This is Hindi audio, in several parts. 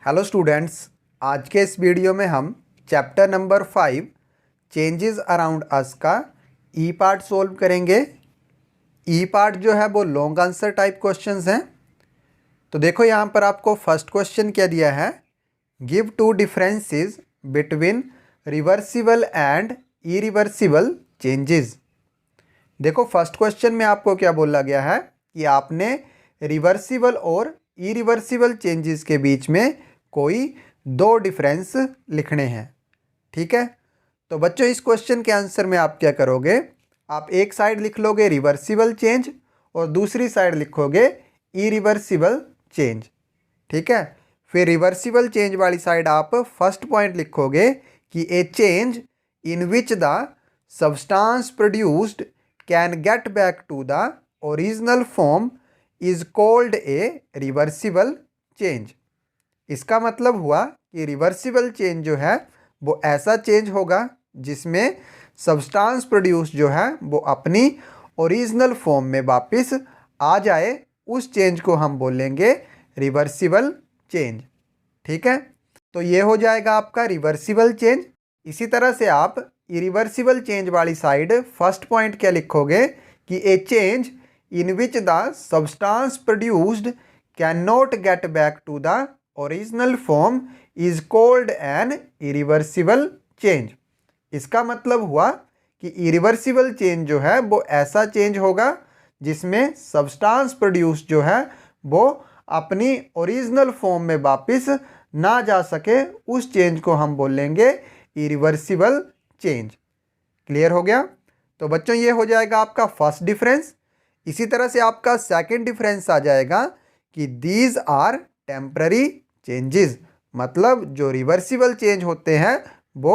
हेलो स्टूडेंट्स, आज के इस वीडियो में हम chapter number 5 changes around us का ई पार्ट सोल्व करेंगे। ई पार्ट जो है वो लॉन्ग आंसर टाइप क्वेश्चंस हैं। तो देखो यहाँ पर आपको फर्स्ट क्वेश्चन क्या दिया है, give two differences between reversible and irreversible changes. देखो फर्स्ट क्वेश्चन में आपको क्या बोला गया है कि आपने रिवर्सिबल और इरिवर्सिबल चेंजेस के बीच में कोई दो डिफरेंस लिखने हैं। ठीक है, तो बच्चों इस क्वेश्चन के आंसर में आप क्या करोगे, आप एक साइड लिख लोगे रिवर्सिबल चेंज और दूसरी साइड लिखोगे इरिवर्सिबल चेंज। ठीक है, फिर रिवर्सिबल चेंज वाली साइड आप फर्स्ट पॉइंट लिखोगे कि a change in which the substance produced can get back to the original form is called a reversible change. इसका मतलब हुआ कि रिवर्सिबल चेंज जो है वो ऐसा चेंज होगा जिसमें सब्सटेंस प्रोड्यूस जो है वो अपनी ओरिजिनल फॉर्म में वापस आ जाए। उस चेंज को हम बोलेंगे रिवर्सिबल चेंज। ठीक है, तो ये हो जाएगा आपका रिवर्सिबल चेंज। इसी तरह से आप इरिवर्सिबल चेंज वाली साइड फर्स्ट पॉइंट क्या लिखोगे कि a change in which the substance produced can not get back to the original form is called an irreversible change. इसका मतलब हुआ कि इरिवर्सिबल चेंज जो है वो ऐसा चेंज होगा जिसमें सब्सटेंस प्रोड्यूस जो है वो अपनी ओरिजिनल फॉर्म में वापस ना जा सके। उस चेंज को हम बोलेंगे इरिवर्सिबल चेंज। क्लियर हो गया? तो बच्चों ये हो जाएगा आपका फर्स्ट डिफरेंस। इसी तरह से आपका सेकंड डिफरेंस आ जाएगा कि दीज आर टेम्पररी चेंजेस। मतलब जो रिवर्सिबल चेंज होते हैं वो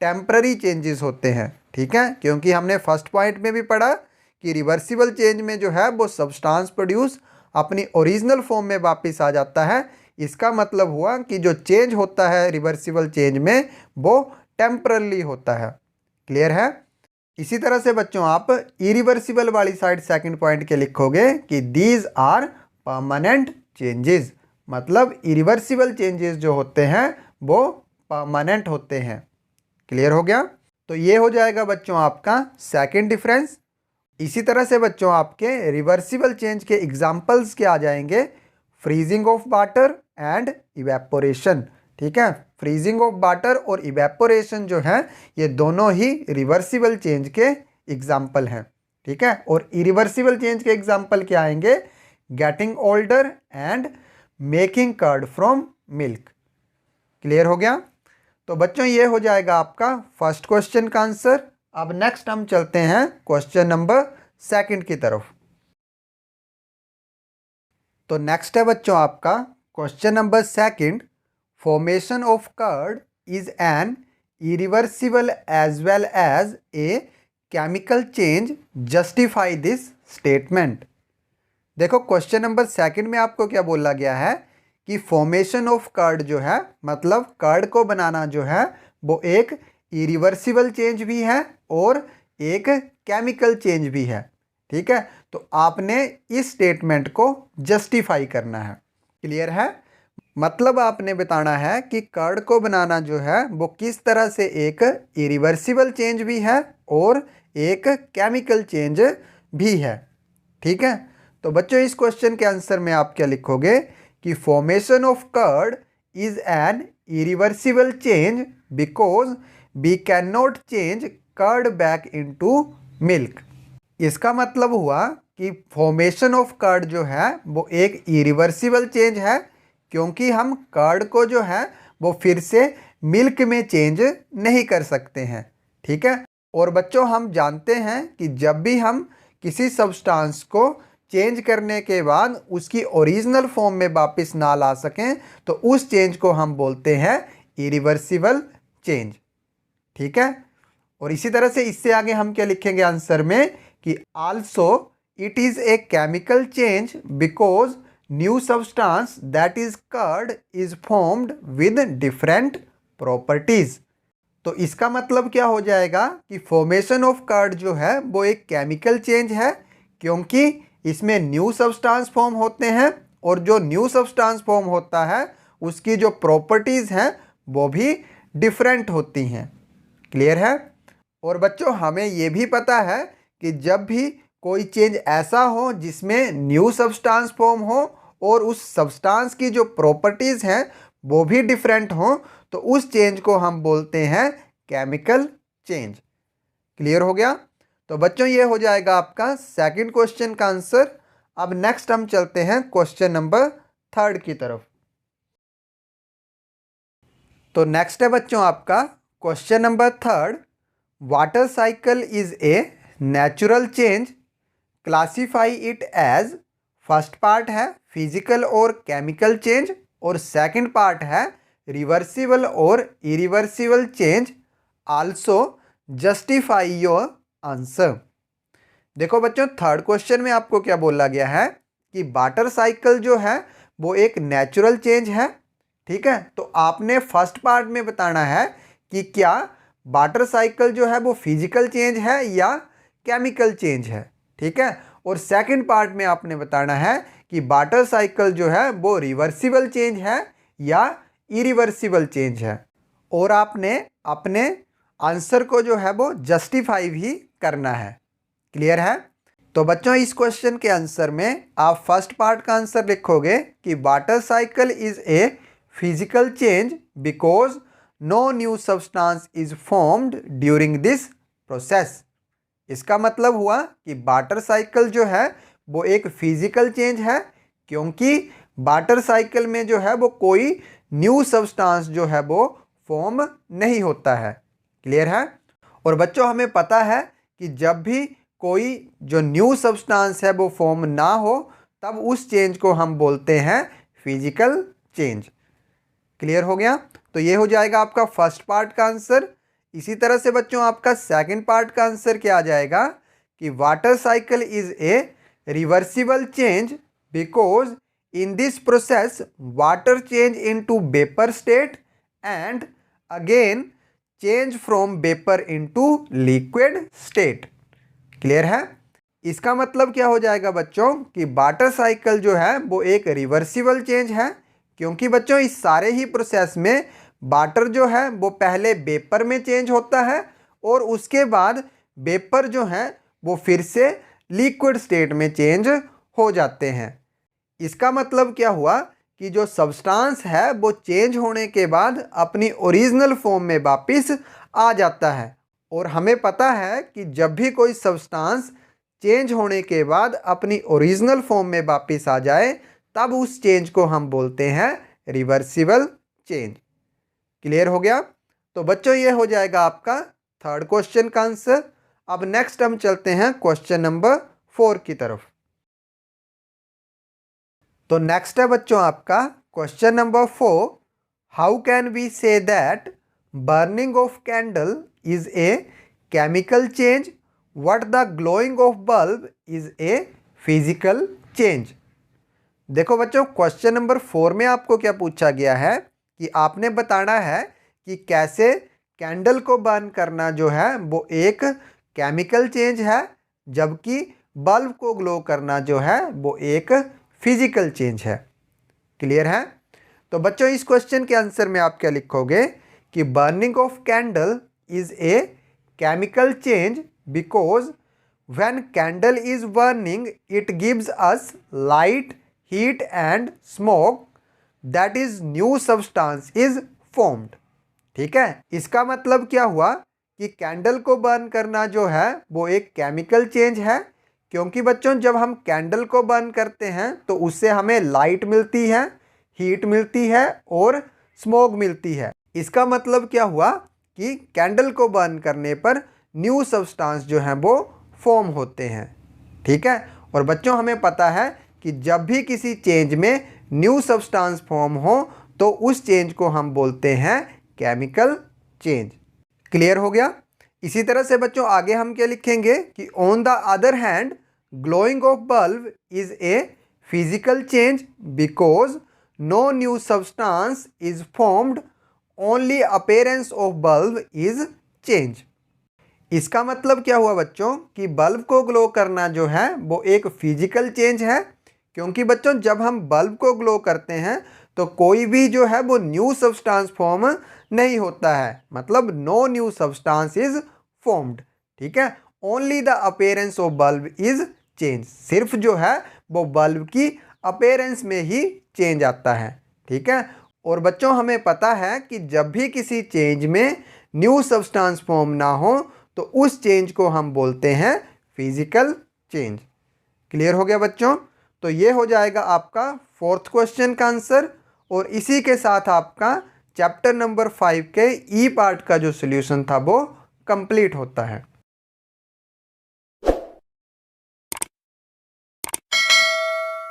टेम्पररी चेंजेस होते हैं। ठीक है, क्योंकि हमने फर्स्ट पॉइंट में भी पढ़ा कि रिवर्सिबल चेंज में जो है वो सब्सटेंस प्रोड्यूस अपनी ओरिजिनल फॉर्म में वापस आ जाता है। इसका मतलब हुआ कि जो चेंज होता है रिवर्सिबल चेंज में वो टेम्परली होता है। क्लियर है? इसी तरह से बच्चों आप इरिवर्सिबल वाली साइड सेकंड पॉइंट के लिखोगे कि दीज आर परमानेंट चेंजेस। मतलब इरिवर्सिबल चेंजेस जो होते हैं वो परमानेंट होते हैं। क्लियर हो गया? तो ये हो जाएगा बच्चों आपका सेकंड डिफरेंस। इसी तरह से बच्चों आपके रिवर्सिबल चेंज के एग्जांपल्स क्या आ जाएंगे, freezing of water and evaporation. ठीक है, फ्रीजिंग ऑफ वाटर और इवेपोरेशन जो है ये दोनों ही रिवर्सिबल चेंज के एग्जाम्पल हैं। ठीक है, और इरिवर्सिबल चेंज के एग्जाम्पल क्या आएंगे, getting older and making curd from milk. Clear हो गया? तो बच्चों ये हो जाएगा आपका फर्स्ट क्वेश्चन का आंसर। अब नेक्स्ट हम चलते हैं क्वेश्चन नंबर सेकंड की तरफ। तो नेक्स्ट है बच्चों आपका question number second, formation of curd is an irreversible as well as a chemical change, justify this statement. देखो क्वेश्चन नंबर सेकंड में आपको क्या बोला गया है कि फॉर्मेशन ऑफ कर्ड जो है मतलब कर्ड को बनाना जो है वो एक इरिवर्सिबल चेंज भी है और एक केमिकल चेंज भी है। ठीक है, तो आपने इस स्टेटमेंट को जस्टिफाई करना है। क्लियर है? मतलब आपने बताना है कि कर्ड को बनाना जो है वो किस तरह से एक इरिवर्सिबल चेंज भी है और एक केमिकल चेंज भी है। ठीक है, तो बच्चों इस क्वेश्चन के आंसर में आप क्या लिखोगे कि formation of curd is an irreversible change because we can not change curd back into milk. इसका मतलब हुआ कि फॉर्मेशन ऑफ कर्ड जो है वो एक इरिवर्सिबल चेंज है क्योंकि हम कर्ड को जो है वो फिर से मिल्क में चेंज नहीं कर सकते हैं। ठीक है, और बच्चों हम जानते हैं कि जब भी हम किसी सब्सटेंस को चेंज करने के बाद उसकी ओरिजिनल फॉर्म में वापस ना ला सकें तो उस चेंज को हम बोलते हैं इरिवर्सिबल चेंज। ठीक है, और इसी तरह से इससे आगे हम क्या लिखेंगे आंसर में कि also it is a chemical change because new substance that is curd is formed with different properties. तो इसका मतलब क्या हो जाएगा कि फॉर्मेशन ऑफ कर्ड जो है वो एक केमिकल चेंज है क्योंकि इसमें न्यू सब्सटेंस फॉर्म होते हैं और जो न्यू सब्सटेंस फॉर्म होता है उसकी जो प्रॉपर्टीज़ हैं वो भी डिफरेंट होती हैं। क्लियर है। और बच्चों हमें ये भी पता है कि जब भी कोई चेंज ऐसा हो जिसमें न्यू सब्सटेंस फॉर्म हो और उस सब्सटेंस की जो प्रॉपर्टीज़ हैं वो भी डिफरेंट हो, तो उस चेंज को हम बोलते हैं केमिकल चेंज। क्लियर हो गया। तो बच्चों ये हो जाएगा आपका सेकंड क्वेश्चन का आंसर। अब नेक्स्ट हम चलते हैं क्वेश्चन नंबर 3 की तरफ। तो नेक्स्ट है बच्चों आपका question number 3। Water cycle is a natural change, classify it as. First part है फिजिकल और केमिकल चेंज और सेकंड पार्ट है रिवर्सिबल और irreversible change. Also justify your answer. देखो बच्चों थर्ड क्वेश्चन में आपको क्या बोला गया है कि वाटर साइकिल जो है वो एक नेचुरल चेंज है। ठीक है, तो आपने फर्स्ट पार्ट में बताना है कि क्या वाटर साइकिल जो है वो फिजिकल चेंज है या केमिकल चेंज है। ठीक है, और सेकंड पार्ट में आपने बताना है कि वाटर साइकिल जो है वो रिवर्सिबल चेंज है या इरिवर्सिबल चेंज है। और आपने अपने आंसर को जो है वो जस्टिफाई भी करना है। क्लियर है। तो बच्चों इस क्वेश्चन के आंसर में आप फर्स्ट पार्ट का आंसर लिखोगे कि water cycle is a physical change because no new substance is formed during this process. इसका मतलब हुआ कि वाटर साइकिल जो है वो एक फिजिकल चेंज है क्योंकि वाटर साइकिल में जो है वो कोई न्यू सब्सटेंस जो है वो फॉर्म नहीं होता है। क्लियर है। और बच्चों हमें पता है कि जब भी कोई जो न्यू सब्सटेंस है वो फॉर्म ना हो तब उस चेंज को हम बोलते हैं फिजिकल चेंज। क्लियर हो गया। तो ये हो जाएगा आपका फर्स्ट पार्ट का आंसर। इसी तरह से बच्चों आपका सेकंड पार्ट का आंसर क्या आ जाएगा कि water cycle is A reversible change because in this process water change into vapour state and again change from vapour into liquid state. Clear है। इसका मतलब क्या हो जाएगा बच्चों कि वाटर साइकिल जो है वो एक रिवर्सिबल चेंज है क्योंकि बच्चों इस सारे ही प्रोसेस में वाटर जो है वो पहले वेपर में चेंज होता है और उसके बाद वेपर जो है वो फिर से लिक्विड स्टेट में चेंज हो जाते हैं। इसका मतलब क्या हुआ कि जो सब्सटेंस है वो चेंज होने के बाद अपनी ओरिजिनल फॉर्म में वापस आ जाता है। और हमें पता है कि जब भी कोई सब्सटेंस चेंज होने के बाद अपनी ओरिजिनल फॉर्म में वापस आ जाए तब उस चेंज को हम बोलते हैं रिवर्सिबल चेंज। क्लियर हो गया। तो बच्चों ये हो जाएगा आपका थर्ड क्वेश्चन का आंसर। अब नेक्स्ट हम चलते हैं क्वेश्चन नंबर 4 की तरफ। तो नेक्स्ट है बच्चों आपका question number 4। How can we say that burning of candle is a chemical change what the glowing of bulb is a physical change. देखो बच्चों क्वेश्चन नंबर 4 में आपको क्या पूछा गया है कि आपने बताना है कि कैसे कैंडल को बर्न करना जो है वो एक केमिकल चेंज है जबकि बल्ब को ग्लो करना जो है वो एक फिजिकल चेंज है। क्लियर है। तो बच्चों इस क्वेश्चन के आंसर में आप क्या लिखोगे कि burning of candle is a chemical change because when candle is burning it gives us light heat and smoke that is new substance is formed. ठीक है, इसका मतलब क्या हुआ कि कैंडल को बर्न करना जो है वो एक केमिकल चेंज है क्योंकि बच्चों जब हम कैंडल को बर्न करते हैं तो उससे हमें लाइट मिलती है, हीट मिलती है और स्मोक मिलती है। इसका मतलब क्या हुआ कि कैंडल को बर्न करने पर न्यू सब्सटेंस जो है वो फॉर्म होते हैं। ठीक है, और बच्चों हमें पता है कि जब भी किसी चेंज में न्यू सब्सटेंस फॉर्म हो तो उस चेंज को हम बोलते हैं केमिकल चेंज। क्लियर हो गया। इसी तरह से बच्चों आगे हम क्या लिखेंगे कि on the other hand glowing of bulb is a physical change because no new substance is formed only appearance of bulb is change. इसका मतलब क्या हुआ बच्चों कि बल्ब को ग्लो करना जो है वो एक फिजिकल चेंज है क्योंकि बच्चों जब हम बल्ब को ग्लो करते हैं तो कोई भी जो है वो न्यू सब्सटेंस फॉर्म नहीं होता है, मतलब no new substance is formed. ठीक है, only the appearance of bulb is change, सिर्फ जो है वो बल्ब की अपीयरेंस में ही चेंज आता है। ठीक है, और बच्चों हमें पता है कि जब भी किसी चेंज में न्यू सब्सटेंस फॉर्म ना हो तो उस चेंज को हम बोलते हैं फिजिकल चेंज। क्लियर हो गया बच्चों? तो ये हो जाएगा आपका फोर्थ क्वेश्चन का आंसर, और इसी के साथ आपका चैप्टर नंबर 5 के ई पार्ट का जो सॉल्यूशन था वो कंप्लीट होता है।